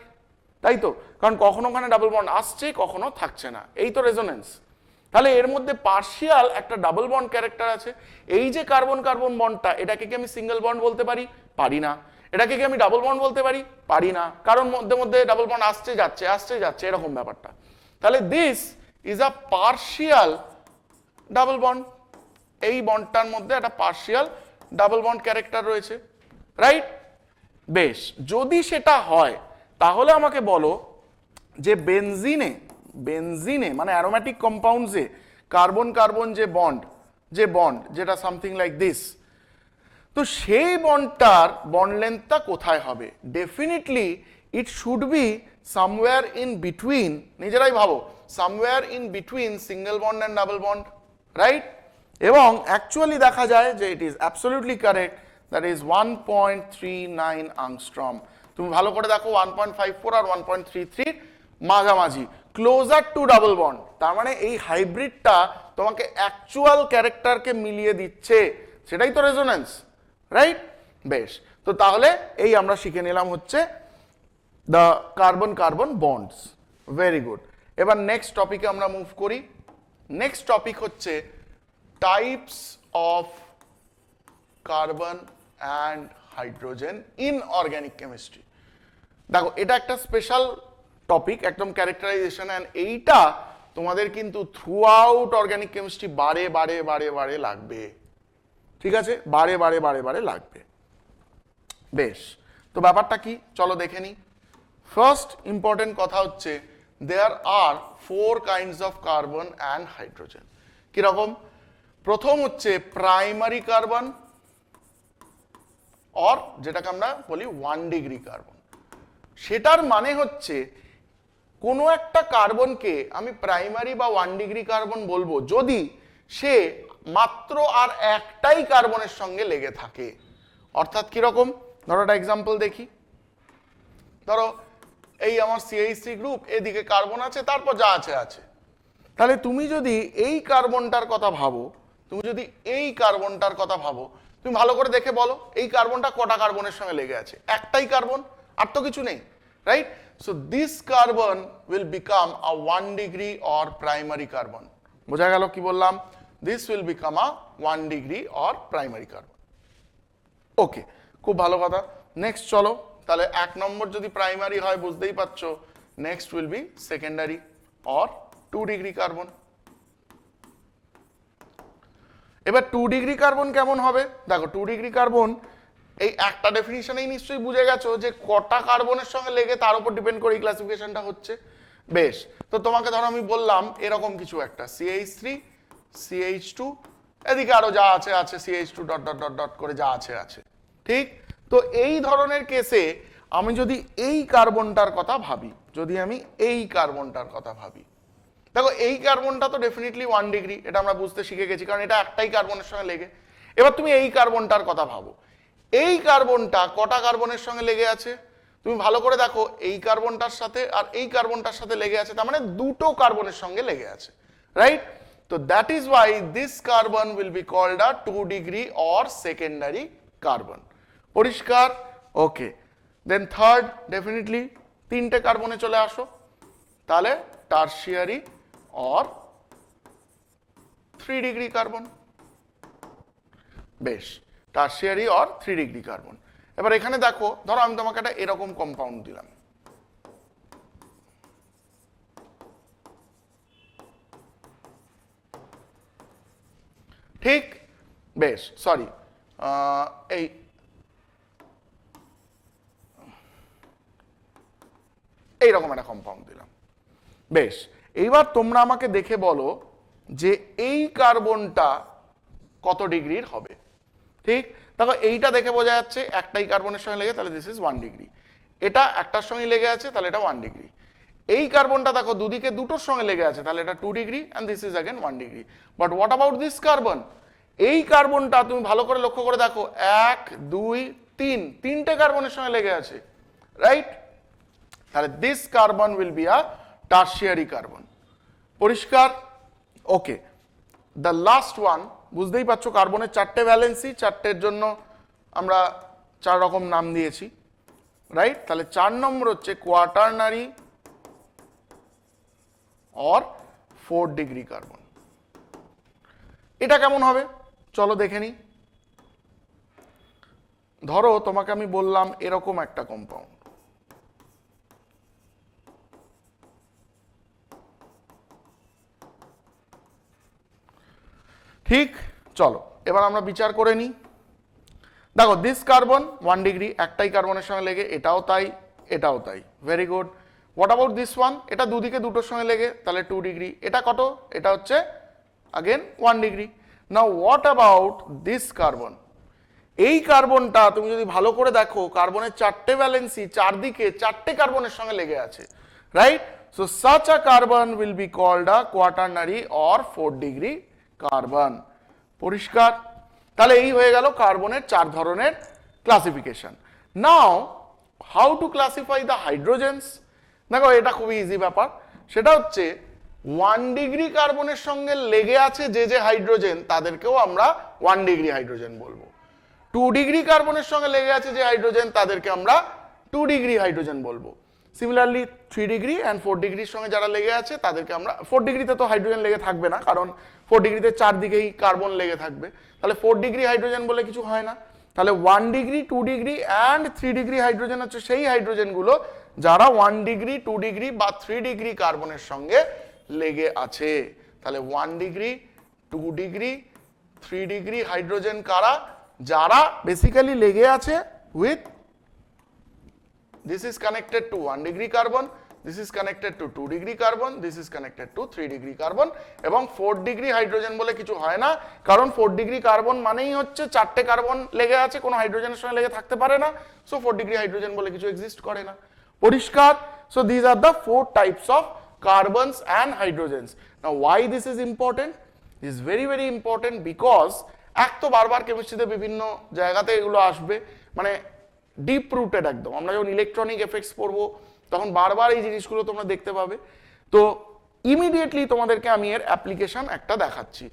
তাই তো? কারণ কখনো ওখানে ডাবল বন্ড আসছে, কখনো থাকছে না, এই তো রেজোনেন্স। তাহলে এর মধ্যে পার্শিয়াল একটা ডাবল বন্ড ক্যারেক্টার আছে। এই যে কার্বন কার্বন বন্ডটা, এটাকে কি আমি সিঙ্গেল বন্ড বলতে পারি? পারি না। এটাকে কি আমি ডাবল বন্ড বলতে পারি? পারি না, কারণ মধ্যে মধ্যে ডাবল বন্ড আসছে যাচ্ছে এরকম ব্যাপারটা। তাহলে this is a partial double bond, এই বন্ডটার মধ্যে একটা পার্শিয়াল ডাবল বন্ড ক্যারেক্টার রয়েছে, রাইট? বেশ, যদি সেটা হয় তাহলে আমাকে বলো যে বেনজিনে মানে অ্যারোম্যাটিক কম্পাউন্ডসে কার্বন কার্বন যে বন্ড যেটা সামথিং লাইক দিস, তো সেই বন্ডটার বন্ড লেন্থটা কোথায় হবে? Definitely it should be somewhere in between, নিজেরাই ভাবো, somewhere in between single bond and double bond, right? এবং অ্যাকচুয়ালি দেখা যায় যে it is absolutely correct, that is 1.39 আংস্ট্রম। তুমি ভালো করে দেখো 1.54 আর 1.33 মাঝামাঝি, ক্লোজার টু ডাবল বন্ড। তার মানে এই হাইব্রিডটা তোমাকে অ্যাকচুয়াল ক্যারেক্টারকে মিলিয়ে দিচ্ছে, সেটাই তো রেজোনেন্স, রাইট? বেশ, তো তাহলে এই আমরা শিখে নিলাম হচ্ছে the carbon carbon bonds. Very good. এবার নেক্সট টপিকে আমরা মুভ করি। নেক্সট টপিক হচ্ছে types of carbon and hydrogen in organic chemistry. দেখো এটা একটা স্পেশাল টপিক, একদম ক্যারেক্টারাইজেশন, অ্যান্ড এইটা তোমাদের কিন্তু থ্রু আউট অর্গানিক কেমিস্ট্রি বারে বারে বারে বারে লাগবে, ঠিক আছে? বারে বারে বারে বারে লাগবে। বেশ, তো ব্যাপারটা কি চলো দেখে নিই। ফার্স্ট ইম্পর্টেন্ট কথা হচ্ছে দেয়ার আর 4 kinds of carbon and hydrogen. কিরকম? প্রথম হচ্ছে প্রাইমারি কার্বন, অর যেটাকে আমরা বলি 1 ডিগ্রি কার্বন। সেটার মানে হচ্ছে কোনো একটা কার্বনকে আমি প্রাইমারি বা 1 ডিগ্রি কার্বন বলবো যদি সে মাত্র আর একটাই কার্বনের সঙ্গে লেগে থাকে। অর্থাৎ কিরকম, ধরো একটা এক্সাম্পল দেখি। ধরো এই আমার CH3 গ্রুপ, এদিকে কার্বন আছে, তারপর যা আছে আছে। তাহলে তুমি যদি এই কার্বনটার কথা ভাবো, তুমি যদি এই কার্বনটার কথা ভাবো, তুমি ভালো করে দেখে বলো এই কার্বনটা কটা কার্বনের সঙ্গে লেগে আছে? একটাই কার্বন, আর তো কিছু নেই, right? So this carbon will become a 1 degree or primary carbon. বোঝা গেল কি বললাম? This will become a 1 degree or primary carbon. Okay, খুব ভালো কথা। নেক্সট চলো, তাহলে 1 নম্বর যদি প্রাইমারি হয় বুঝতেই পারছো, next will be secondary or 2 degree carbon. এবার 2 ডিগ্রি কার্বন কেমন হবে? দেখো 2 ডিগ্রি কার্বন এই একটা ডেফিনিশনেই নিশ্চয়ই বুঝে গেছো যে কটা কার্বনের সঙ্গে লেগে তার উপর ডিপেন্ড করে এই ক্লাসিফিকেশনটা হচ্ছে। বেশ, তো তোমাকে ধরো আমি বললাম এরকম কিছু একটা CH3 CH2, এদিকে আরো যা আছে আছে, CH2 dot dot dot dot করে যা আছে আছে, ঠিক? তো এই ধরনের কেসে আমি যদি এই কার্বনটার কথা ভাবি, যদি আমি এই কার্বনটার কথা ভাবি, দেখো এই কার্বনটা তো ডেফিনেটলি 1 ডিগ্রি, এটা আমরা বুঝতে শিখে গেছি কারণ এটা একটাই কার্বনের সঙ্গে লেগে। এবার তুমি এই কার্বনটার কথা ভাবো, এই কার্বনটা কটা কার্বনের সঙ্গে লেগে আছে? তুমি ভালো করে দেখো, এই কার্বনটার সাথে আর এই কার্বনটার সাথে লেগে আছে, তার মানে দুটো কার্বনের সঙ্গে লেগে আছে, রাইট? তো that is why this carbon will be called a 2 degree or secondary carbon. পরিষ্কার? ওকে, দেন থার্ড, ডেফিনেটলি 3টে কার্বনে চলে আসো, তাহলে টারশিয়ারি অর 3 ডিগ্রি কার্বন। বেশ, টারশিয়ারি অর 3 ডিগ্রি কার্বন। এবার এখানে দেখো, ধরো আমি তোমাকে একটা এরকম কম্পাউন্ড দিলাম, ঠিক? বেশ, সরি, এই এইরকম একটা কম্পাউন্ড দিলাম। বেশ, এইবার তোমরা আমাকে দেখে বলো যে এই কার্বনটা কত ডিগ্রির হবে, ঠিক? দেখো এইটা দেখে বোঝা যাচ্ছে একটাই কার্বনের সঙ্গে লেগে, তাহলে দিস ইজ 1 ডিগ্রি। এটা একটার সঙ্গে লেগে আছে, তাহলে এটা 1 ডিগ্রি। এই কার্বনটা দেখো দুদিকে দুটোর সঙ্গে লেগে আছে, তাহলে এটা 2 degree and this is again 1 degree. But what about this carbon? এই কার্বনটা তুমি ভালো করে লক্ষ্য করে দেখো, 1 2 3, 3টে কার্বনের সঙ্গে লেগে আছে, রাইট? তাহলে this carbon will be a tertiary carbon. পরিষ্কার? ওকে, দ্য লাস্ট ওয়ান, বুঝতেই পারছো কার্বনের 4টে ভ্যালেন্সি, 4টের জন্য আমরা 4 রকম নাম দিয়েছি, রাইট? তাহলে 4 নম্বর হচ্ছে কোয়াটারনারি অর 4 ডিগ্রি কার্বন। এটা কেমন হবে চলো দেখে নিই। ধরো তোমাকে আমি বললাম এরকম একটা কম্পাউন্ড, ঠিক? চলো এবার আমরা বিচার করে নিই। দেখো দিস কার্বন 1 ডিগ্রি, একটাই কার্বনের সঙ্গে লেগে, এটাও তাই এটাও তাই, very good. What about this one? এটা দুদিকে দুটোর সঙ্গে লেগে, তাহলে 2 ডিগ্রি। এটা কত? এটা হচ্ছে again 1 degree. Now what about this carbon? এই কার্বনটা তুমি যদি ভালো করে দেখো, কার্বনের 4টে ভ্যালেন্সি, চারদিকে 4টে কার্বনের সঙ্গে লেগে আছে, right? So such a carbon will be called a quaternary or 4 degree carbon. পরিষ্কার? তাহলে এই হয়ে গেল কার্বনের 4 ধরনের classification. Now how to classify the hydrogens? দেখো এটা খুবই ইজি ব্যাপার, সেটা হচ্ছে 1 ডিগ্রি কার্বনের সঙ্গে লেগে আছে যে যে হাইড্রোজেন, তাদেরকেও আমরা 1 ডিগ্রি হাইড্রোজেন বলবো। 2 ডিগ্রি কার্বনের সঙ্গে লেগে আছে যে হাইড্রোজেন, তাদেরকে আমরা 2 ডিগ্রি হাইড্রোজেন বলবো। সিমিলারলি 3 ডিগ্রি অ্যান্ড 4 ডিগ্রির সঙ্গে যারা লেগে আছে তাদেরকে আমরা, 4 ডিগ্রিতে তো হাইড্রোজেন লেগে থাকবে না, কারণ 4 ডিগ্রিতে চারদিকেই কার্বন লেগে থাকবে, তাহলে 4 ডিগ্রি হাইড্রোজেন বলে কিছু হয় না। তাহলে 1 degree 2 degree and 3 degree hydrogen হচ্ছে সেই হাইড্রোজেনগুলো যারা 1 ডিগ্রি 2 ডিগ্রি বা 3 ডিগ্রি কার্বনের সঙ্গে লেগে আছে। তাহলে 1 ডিগ্রি 2 ডিগ্রি 3 ডিগ্রি হাইড্রোজেন কারা? যারা বেসিক্যালি লেগে আছে with, this is connected to 1 degree carbon, this is connected to 2 degree carbon, this is connected to 3 degree carbon, এবং 4 ডিগ্রি হাইড্রোজেন বলে কিছু হয় না, কারণ 4 ডিগ্রি কার্বন মানেই হচ্ছে 4টে কার্বন লেগে আছে, কোনো হাইড্রোজেনের সঙ্গে লেগে থাকতে পারে না, সো 4 ডিগ্রি হাইড্রোজেন বলে কিছু এক্সিস্ট করে না। পরিষ্কার? So this are the 4 types of carbons and hydrogens. Now why this is important? This is very very important because এক তো বারবার কেমিস্ট্রিতে বিভিন্ন জায়গাতে এগুলো আসবে, মানে ডিপ রুটেড একদম। আমরা যখন ইলেকট্রনিক এফেক্টস পড়বো তখন বারবার এই জিনিসগুলো তোমরা দেখতে পাবে। তো ইমিডিয়েটলি তোমাদেরকে আমি এর অ্যাপ্লিকেশন একটা দেখাচ্ছি।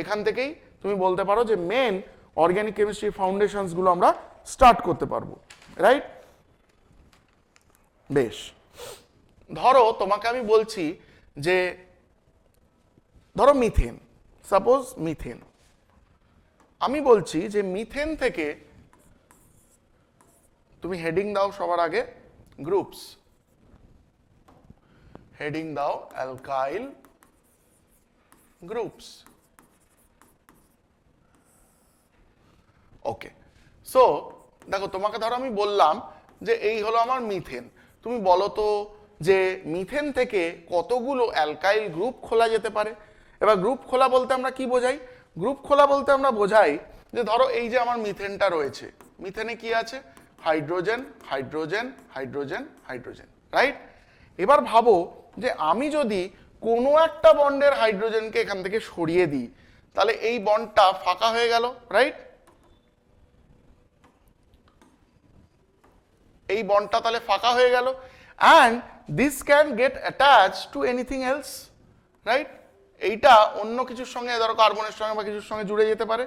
এখান থেকেই তুমি বলতে পারো যে মেন অর্গানিক কেমিস্ট্রি ফাউন্ডেশনসগুলো আমরা স্টার্ট করতে পারবো, রাইট? বেশ, ধরো তোমাকে আমি বলছি যে ধরো মিথেন, সাপোজ মিথেন, আমি বলছি যে মিথেন থেকে তুমি হেডিং দাও সবার আগে গ্রুপস, হেডিং দাও অ্যালকাইল গ্রুপস। ওকে, সো দেখো তোমাকে ধরো আমি বললাম যে এই হলো আমার মিথেন, তুমি বলো তো যে মিথেন থেকে কতগুলো অ্যালকাইল গ্রুপ খোলা যেতে পারে। এবার গ্রুপ খোলা বলতে আমরা কি বোঝাই? গ্রুপ খোলা বলতে আমরা বোঝাই যে ধরো এই যে আমার মিথেনটা রয়েছে, মিথেনে কি আছে? Hydrogen, hydrogen, hydrogen, hydrogen, right? এবার ভাবো যে আমি যদি কোনো একটা বন্ডের হাইড্রোজেনকে এখান থেকে সরিয়ে দিই তাহলে এই বন্ডটা ফাঁকা হয়ে গেল, রাইট? এই বন্ডটা তাহলে ফাঁকা হয়ে গেল, and this can get attach to anything else, right? এইটা অন্য কিছুর সঙ্গে, ধরো কার্বনের সঙ্গে বা কিছুর সঙ্গে জুড়ে যেতে পারে,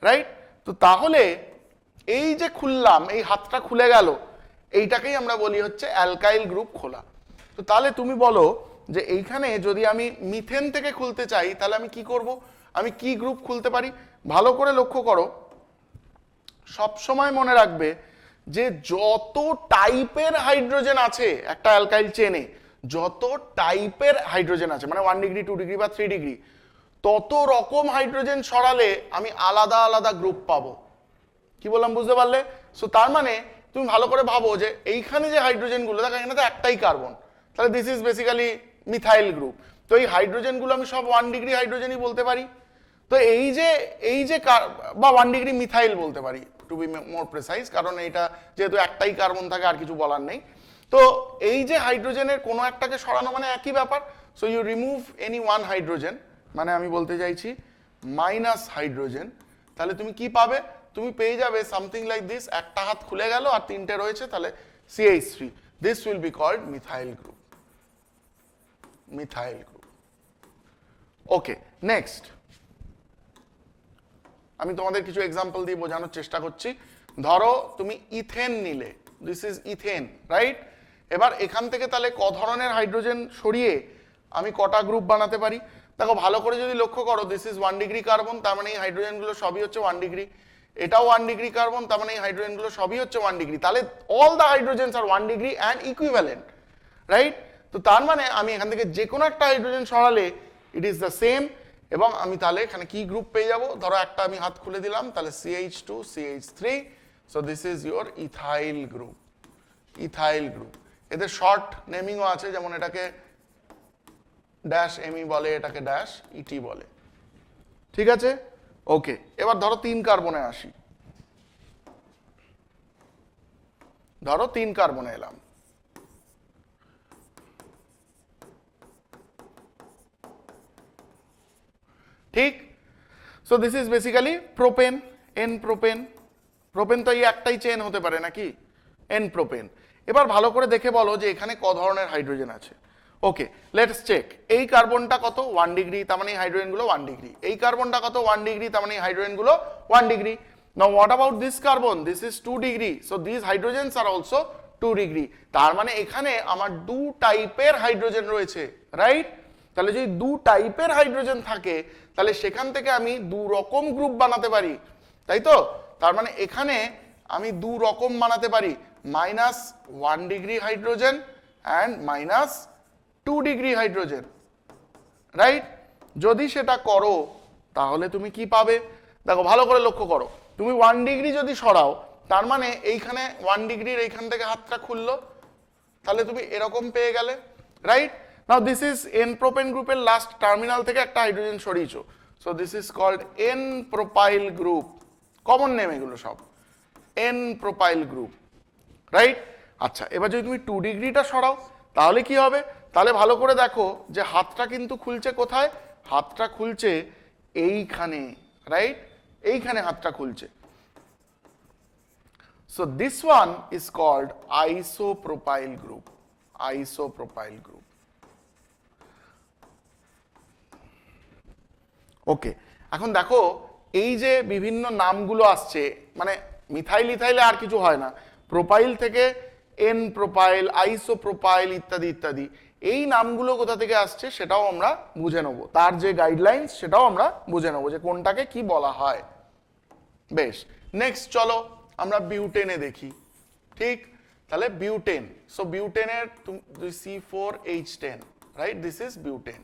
রাইট? তো তাহলে এই যে খুললাম, এই হাতটা খুলে গেল, এইটাকেই আমরা বলি হচ্ছে অ্যালকাইল গ্রুপ খোলা। তো তাহলে তুমি বলো যে এইখানে যদি আমি মিথেন থেকে খুলতে চাই তাহলে আমি কি করব? আমি কি গ্রুপ খুলতে পারি? ভালো করে লক্ষ্য করো, সব সময় মনে রাখবে যে যত টাইপের হাইড্রোজেন আছে একটা অ্যালকাইল চেনে, যত টাইপের হাইড্রোজেন আছে, মানে 1 ডিগ্রি 2 ডিগ্রি বা 3 ডিগ্রি, তত রকম হাইড্রোজেন সরালে আমি আলাদা আলাদা গ্রুপ পাবো। কি বললাম বুঝতে পারলে? সো তার মানে তুমি ভালো করে ভাবো যে এইখানে যে হাইড্রোজেনগুলো, দেখো এখানে তো একটাই কার্বন, তাহলে this is basically methyl group. তো এই হাইড্রোজেনগুলো আমি সব 1 ডিগ্রি হাইড্রোজেনই বলতে পারি। তো এই যে বা 1 ডিগ্রি মিথাইল বলতে পারি টু বি মোর প্রেসাইজ, কারণ এইটা যেহেতু একটাই কার্বন থাকে আর কিছু বলার নেই। তো এই যে হাইড্রোজেনের কোনো একটাকে সরানো মানে একই ব্যাপার। So you remove any one hydrogen, মানে আমি বলতে চাইছি মাইনাস হাইড্রোজেন, তাহলে তুমি কি পাবে? তুমি পেয়ে যাবে সামথিং লাইক দিস, একটা হাত খুলে গেল আর তিনটে রয়েছে, তাহলে CH3, this will be called methyl group, methyl group. Okay, next আমি তোমাদের কিছু এক্সাম্পল দিয়ে বোঝানোর চেষ্টা করছি। ধরো তুমি ইথেন নিলে, দিস ইজ ইথেন, রাইট? এবার এখান থেকে তাহলে ক ধরনের হাইড্রোজেন সরিয়ে আমি কটা গ্রুপ বানাতে পারি? দেখো ভালো করে যদি লক্ষ্য করো, দিস ইজ 1 ডিগ্রি কার্বন, তার মানে এই হাইড্রোজেনগুলো সবই হচ্ছে 1 ডিগ্রি। এটাও 1 ডিগ্রি কার্বন, তার মানে এই হাইড্রোজেনগুলো সবই হচ্ছে 1 ডিগ্রি। তাহলে all the hydrogens are 1 degree and equivalent, right? তো তার মানে আমি এখান থেকে যে কোনো একটা হাইড্রোজেন সরালে ইট ইজ দ্য সেম, এবং আমি তাহলে এখানে কি গ্রুপ পেয়ে যাব? ধরো একটা আমি হাত খুলে দিলাম, তাহলে CH2 CH3, so this is your ethyl group, ethyl group. এদের শর্ট নেমিংও আছে, যেমন এটাকে ড্যাশ এমই বলে, এটাকে ড্যাশ ইটি বলে, ঠিক আছে? ওকে, এবার ধরো 3 কার্বনে আসি, ধরো 3 কার্বনে এলাম, ঠিক? So this is basically propane, N propane. Propane তো এই একটাই চেন হতে পারে নাকি? N propane. এবার ভালো করে দেখে বলো যে এখানে ক ধরনের হাইড্রোজেন আছে। ওকে, লেটস চেক। এই কার্বনটা কত? 1 ডিগ্রি, তার মানে এই হাইড্রোজেনগুলো 1 ডিগ্রি। এই কার্বনটা কত? 1 ডিগ্রি, তার মানে এই হাইড্রোজেনগুলো 1 degree. Now what about this carbon? This is 2 degree, so this hydrogens are also 2 degree. তার মানে এখানে আমার 2 টাইপের হাইড্রোজেন রয়েছে, রাইট? তাহলে যদি 2 টাইপের হাইড্রোজেন থাকে তাহলে সেখান থেকে আমি 2 রকম গ্রুপ বানাতে পারি, তাই তো? তার মানে এখানে আমি 2 রকম বানাতে পারি, -1 degree hydrogen and -2 degree hydrogen, right? যদি সেটা করো তাহলে তুমি কি পাবে? দেখো ভালো করে লক্ষ্য করো, তুমি 1 ডিগ্রি যদি সরাও তার মানে এইখানে 1 ডিগ্রির এইখান থেকে হাতটা খুললো, তাহলে তুমি এরকম পেয়ে গেলে, right? Now this is n propane গ্রুপের লাস্ট টার্মিনাল থেকে একটা হাইড্রোজেন সরিয়েছো, so this is called n propyl group. Common name এগুলো সব, এন প্রোপাইল গ্রুপ, রাইট? আচ্ছা, এবার যদি তুমি 2 ডিগ্রিটা সরাও তাহলে কি হবে? তাহলে ভালো করে দেখো যে হাতটা কিন্তু খুলছে কোথায়? হাতটা খুলছে এইখানে, রাইট? এইখানে হাতটা খুলছে। So this one is called isopropyl group. Isopropyl group. ওকে, এখন দেখো এই যে বিভিন্ন নামগুলো আসছে, মানে মিথাইল ইথাইলে আর কিছু হয় না, প্রোপাইল থেকে এন প্রোপাইল, আইসোপ্রোপাইল ইত্যাদি ইত্যাদি, এই নামগুলো কোথা থেকে আসছে সেটাও আমরা বুঝে নেব, তার যে গাইডলাইন্স সেটাও আমরা বুঝে নেব যে কোনটাকে কি বলা হয়। বেশ, নেক্সট চলো আমরা বিউটেনে দেখি। ঠিক, তাহলে বিউটেন, সো বিউটেনের C4H10, right, this is butane.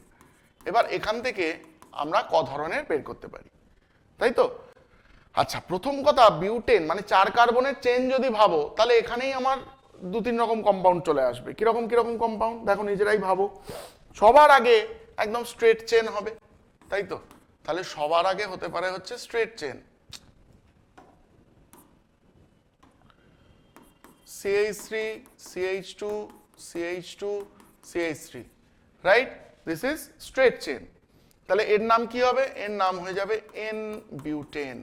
এবার এখান থেকে আমরা ক ধরনের বের করতে পারি, তাই তো? আচ্ছা, প্রথম কথা, বিউটেন মানে 4 কার্বনের চেন যদি ভাবো, তাহলে এখানেই আমার 2-3 রকম কম্পাউন্ড চলে আসবে। কিরকম কিরকম কম্পাউন্ড দেখো, নিজেরাই ভাবো। সবার আগে একদম স্ট্রেট চেন হবে, তাই তো? তাহলে সবার আগে হতে পারে হচ্ছে straight chain, CH3 CH2 CH2 CH3, right, this is straight chain. তাহলে এর নাম কি হবে? এর নাম হয়ে যাবে এন বিউটেন।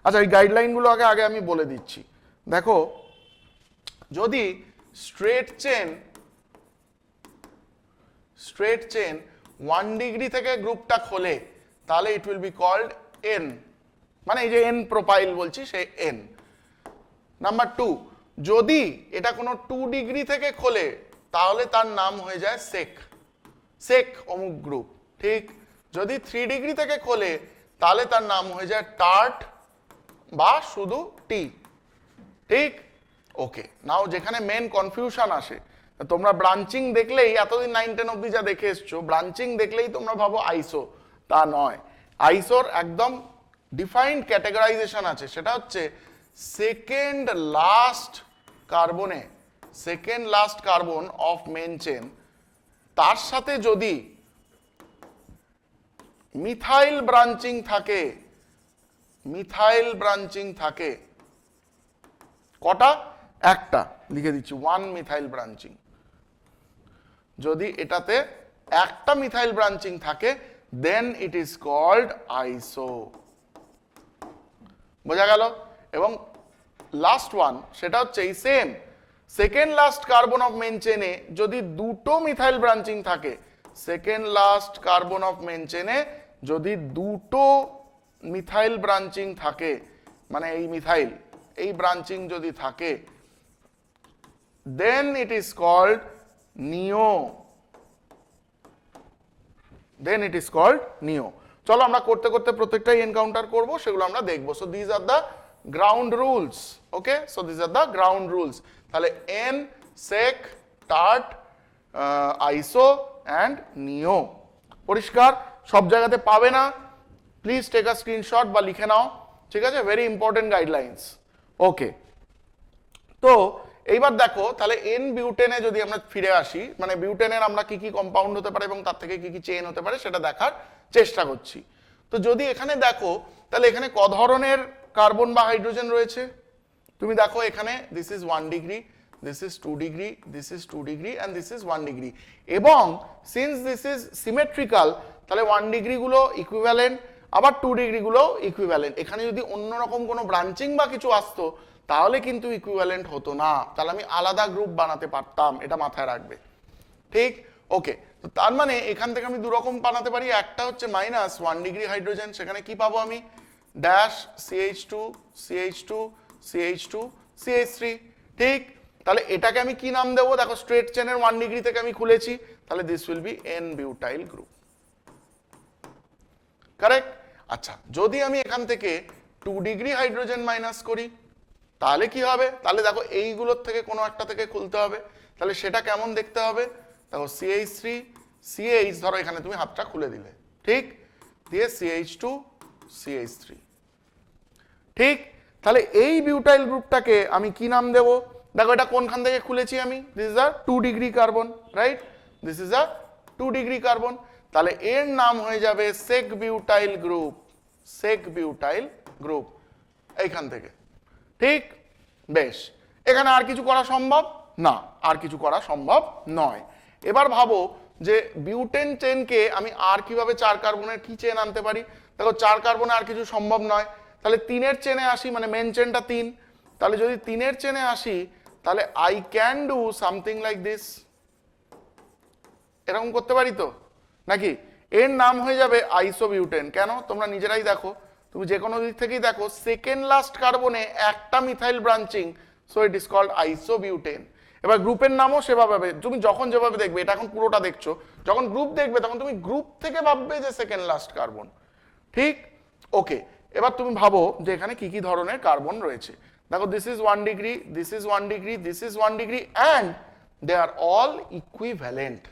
আচ্ছা, এই গাইডলাইনগুলো আগে আমি বলে দিচ্ছি। দেখো, যদি স্ট্রেট চেন 1 ডিগ্রি থেকে গ্রুপটা খোলে, তাহলে it will be called N, মানে এই যে এন প্রোপাইল বলছি সেই এন। নাম্বার 2, যদি এটা কোনো 2 ডিগ্রি থেকে খোলে, তাহলে তার নাম হয়ে যায় সেক অমুক গ্রুপ। ঠিক, যদি 3 ডিগ্রি থেকে খোলে, তাহলে তার নাম হয়ে যায় টার্ট বা শুধু টি। ঠিক, ওকে। নাও যেখানে মেন কনফিউশন আসে, তোমরা ব্রাঞ্চিং দেখলেই, এতদিন 9-10 অব্দি যা দেখে এসছো, ব্রাঞ্চিং দেখলেই তোমরা ভাবো আইসো, তা নয়। আইসোর একদম ডিফাইন্ড ক্যাটেগরাইজেশন আছে, সেটা হচ্ছে second last carbon of main chain, তার সাথে যদি মিথাইল ব্রাঞ্চিং থাকে, কটা? একটা, লিখে দিচ্ছি 1 মিথাইল ব্রাঞ্চিং। যদি এটাতে একটা মিথাইল ব্রাঞ্চিং থাকে, দেন ইট ইজ কল্ড আইসো। বোঝা গেল? এবং লাস্ট ওয়ান, সেটা হচ্ছে এই same second last carbon of main চেনে যদি দুটো মিথাইল ব্রাঞ্চিং থাকে, second last carbon of main চেনে যদি দুটো মিথাইল ব্রাঞ্চিং থাকে, মানে এই ব্রাঞ্চিং যদি থাকে, দেন ইট ইজ কল্ড নিও। চলো আমরা করতে করতে প্রত্যেকটাই এনকাউন্টার করব, সেগুলো আমরা দেখব। So this are the ground rules. Okay, so this are the ground rules. তাহলে এন, সেক, টার্ট, আইসো অ্যান্ড নিও। পরিষ্কার? সব জায়গাতে পাবে না, প্লিজ টেক আ স্ক্রিনশট বা লিখে নাও, ঠিক আছে? Very important guidelines. ওকে, তো এইবার দেখো, তাহলে এন বিউটেনে যদি আমরা ফিরে আসি, মানে বিউটেনের আমরা কি কি কম্পাউন্ড হতে পারে এবং তার থেকে কি কি চেইন হতে পারে সেটা দেখার চেষ্টা করছি। তো যদি এখানে দেখো, তাহলে এখানে ক ধরনের কার্বন বা হাইড্রোজেন রয়েছে? তুমি দেখো এখানে this is 1 degree, this is 2 degree, this is 2 degree and this is 1 degree. এবং সিন্স দিস ইজ সিমেট্রিক্যাল, তাহলে 1 ডিগ্রি গুলো ইকুইভ্যালেন্ট, আবার 2 ডিগ্রি গুলো ইকুইভ্যালেন্ট। এখানে যদি অন্যরকম কোনো ব্রাঞ্চিং বা কিছু আসতো, তাহলে কিন্তু ইকুইভ্যালেন্ট হতো না, তাহলে আমি আলাদা গ্রুপ বানাতে পারতাম, এটা মাথায় রাখবে। ঠিক, ওকে। তো তার মানে এখান থেকে আমি 2 রকম বানাতে পারি। একটা হচ্ছে -1 ডিগ্রি হাইড্রোজেন, সেখানে কি পাবো আমি? Dash CH2 CH2 CH2 CH3। ঠিক, তাহলে এটাকে আমি কি নাম দেবো? দেখো, স্ট্রেট চেনের 1 ডিগ্রি থেকে আমি খুলেছি, তাহলে this will B N butyl group. Correct? আচ্ছা, যদি আমি এখান থেকে 2 ডিগ্রি হাইড্রোজেন মাইনাস করি, তাহলে কি হবে? তাহলে দেখো এইগুলোর থেকে কোনো একটা থেকে খুলতে হবে, তাহলে সেটা কেমন দেখতে হবে? দেখো CH3 CH, ধরো এখানে তুমি হাতটা খুলে দিলে, ঠিক, দিয়ে CH2 CH3। ঠিক, তাহলে এই বিউটাইল গ্রুপটাকে আমি কি নাম দেব? দেখো এটা কোনখান থেকে খুলেছি আমি? This is a 2 degree carbon, right, this is a 2 degree carbon. তাহলে এর নাম হয়ে যাবে সেক বিউটাইল গ্রুপ, এইখান থেকে। ঠিক, বেশ। এখানে আর কিছু করা সম্ভব না, আর কিছু করা সম্ভব নয়। এবার ভাবো যে বিউটেন চেনকে আমি আর কিভাবে 4 কার্বনের কি চেন আনতে পারি? দেখো 4 কার্বনে আর কিছু সম্ভব নয়, তাহলে 3-এর চেনে আসি, মানে মেন চেনটা 3, তাহলে যদি 3-এর চেনে আসি তাহলে I can do something like this, এরকম করতে পারি তো নাকি? এর নাম হয়ে যাবে আইসোবিউটেন। কেন? তোমরা নিজেরাই দেখো, তুমি যে কোনো দিক থেকেই দেখো, সেকেন্ড লাস্ট কার্বনে একটা methyl branching, so it is called isobutane. এবার গ্রুপের নামও সেভাবে, তুমি যখন যেভাবে দেখবে, এটা এখন পুরোটা দেখছো, যখন গ্রুপ দেখবে তখন তুমি গ্রুপ থেকে ভাববে যে সেকেন্ড লাস্ট কার্বন, ঠিক? ওকে, এবার তুমি ভাবো যে এখানে কি কি ধরনের কার্বন রয়েছে। দেখো, this is 1 degree, this is 1 degree, this is 1 degree, and they are all equivalent,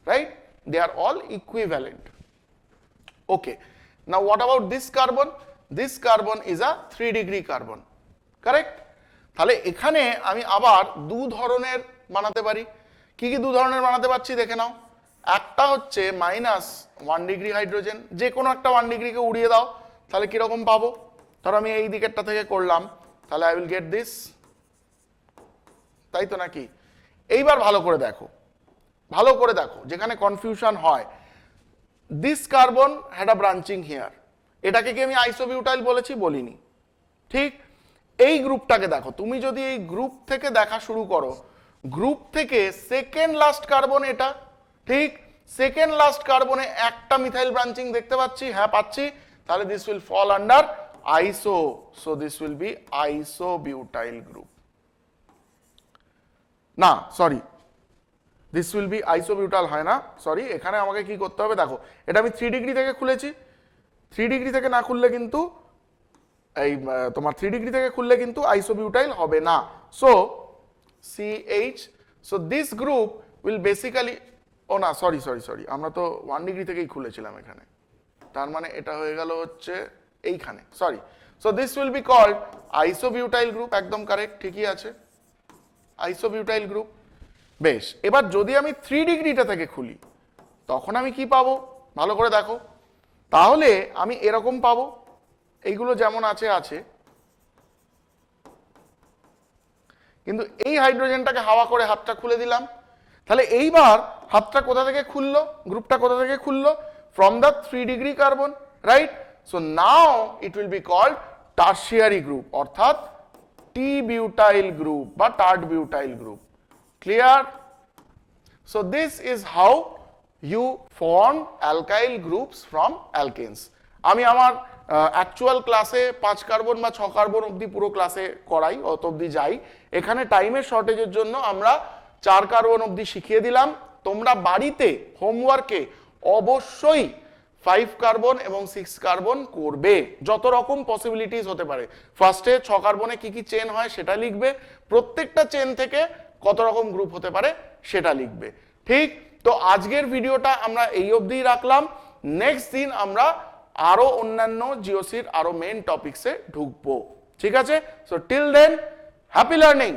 right? They are all equivalent. Okay, now what about this carbon? This carbon is a 3 degree carbon, correct? তাহলে এখানে আমি আবার দু ধরনের বানাতে পারি। কি কি দু ধরনের বানাতে পারছি দেখে নাও। একটা হচ্ছে -1 ডিগ্রি হাইড্রোজেন, যে কোনো একটা 1 ডিগ্রিকে উড়িয়ে দাও, তাহলে কিরকম পাবো? ধরো আমি এই দিকেরটা থেকে করলাম, তাহলে আই উইল গেট দিস, তাই তো নাকি? এইবার ভালো করে দেখো, ভালো করে দেখো, যেখানে কনফিউশন হয়, this carbon had a branching here, এটাকে কি আমি আইসোবিউটাইল বলেছি? বলিনি, ঠিক? এই গ্রুপটাকে দেখো, তুমি যদি এই গ্রুপ থেকে দেখা শুরু করো, গ্রুপ থেকে সেকেন্ড লাস্ট কার্বন এটা, ঠিক? সেকেন্ড লাস্ট কার্বনে একটা মিথাইল ব্রাঞ্চিং দেখতে পাচ্ছি, হ্যাঁ পাচ্ছি, তাহলে দিস উইল ফল আন্ডার আইসো, so this will B isobutyl group. না সরি, দিস উইল বি আইসোবিউটাল হয় না, সরি, এখানে আমাকে কি করতে হবে দেখো, এটা আমি 3 ডিগ্রি থেকে খুলেছি, 3 ডিগ্রি থেকে না খুললে কিন্তু এই তোমার 3 ডিগ্রি থেকে খুললে কিন্তু আইসোবিউটাইল হবে না। So CH, so this group will basically, oh no sorry sorry sorry, আমরা তো 1 ডিগ্রি থেকেই খুলেছিলাম এখানে, তার মানে এটা হয়ে গেল হচ্ছে এইখানে, sorry. So this will be called isobutyl group, একদম কারেক্ট, ঠিকই আছে, আইসোবিউটাইল গ্রুপ। বেশ, এবার যদি আমি 3 ডিগ্রিটা থেকে খুলি, তখন আমি কি পাবো ভালো করে দেখো, তাহলে আমি এরকম পাবো, এইগুলো যেমন আছে আছে, কিন্তু এই হাইড্রোজেনটাকে হাওয়া করে হাতটা খুলে দিলাম, তাহলে এইবার হাতটা কোথা থেকে খুললো, গ্রুপটা কোথা থেকে খুললো? From the 3 degree carbon, right? So now it will be called tertiary group, অর্থাৎ টি বিউটাইল গ্রুপ বা tert butyl group. Clear? So this is how you form alkyl groups from alkanes. আমি আমার অ্যাকচুয়াল ক্লাসে 5 carbon বা 6 carbon অবধি পুরো ক্লাসে করাই, অত অবধি যাই। এখানে টাইমের শর্টেজের জন্য আমরা 4 কার্বন অবধি শিখিয়ে দিলাম। তোমরা বাড়িতে হোমওয়ার্কে অবশ্যই 5 কার্বন এবং 6 কার্বন করবে, যত রকম পসিবিলিটিস হতে পারে। ফার্স্টে 6 কার্বনে কি কি চেন হয় সেটা লিখবে, প্রত্যেকটা চেন থেকে কত রকম গ্রুপ হতে পারে সেটা লিখবে, ঠিক? তো আজকের ভিডিওটা আমরা এই অবধিই রাখলাম। নেক্সট দিন আমরা আরো অন্যান্য জিওসির আরো মেন টপিকসে ঢুকবো, ঠিক আছে? So till then, happy learning.